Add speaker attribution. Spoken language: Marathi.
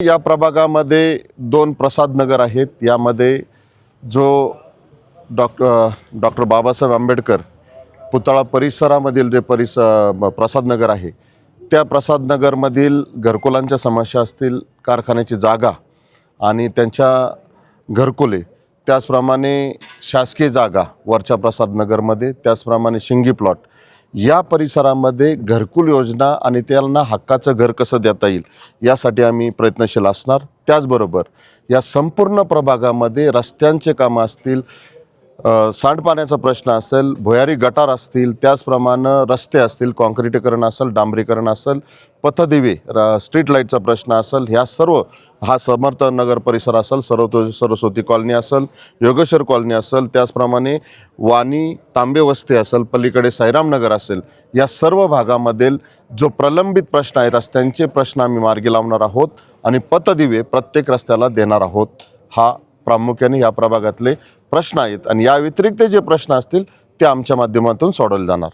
Speaker 1: या प्रभागामध्ये दोन प्रसाद नगर आहेत। यामध्ये जो डॉक्टर बाबासाहेब आंबेडकर पुतळा परिसरामधील जे प्रसाद नगर आहे, त्या प्रसाद नगरमधील घरकुलांच्या समस्या असतील, कारखान्याची जागा आणि त्यांच्या घरकुले, त्याचप्रमाणे शासकीय जागा वरच्या प्रसाद नगरमध्ये, त्याचप्रमाणे शिंगी प्लॉट, या परिसरामध्ये घरकुल योजना आणि त्यांना हक्काचं घर कसं देता येईल यासाठी आम्ही प्रयत्नशील असणार। त्याचबरोबर या संपूर्ण प्रभागामध्ये रस्त्यांचे कामं असतील, सांडपाण्याचा प्रश्न असेल, भुयारी गटार असतील, त्याचप्रमाणे रस्ते असतील, काँक्रिटीकरण असेल, डांबरीकरण असेल, पथदिवे, स्ट्रीट लाईटचा प्रश्न असेल, ह्या सर्व हा समर्थ नगर परिसर असेल, सरस्वती कॉलनी असेल, योगेश्वर कॉलनी असेल, त्याचप्रमाणे वाणी तांबे वस्ती असेल, पलीकडे साईराम नगर असेल, या सर्व भागामधील जो प्रलंबित प्रश्न आहे, रस्त्यांचे प्रश्न आम्ही मार्गी लावणार आहोत आणि पथदिवे प्रत्येक रस्त्याला देणार आहोत। हा प्रामुख्याने या प्रभागातले प्रश्न आहेत आणि या व्यतिरिक्त जे प्रश्न असतील ते आमच्या माध्यमातून सोडवले जाणार।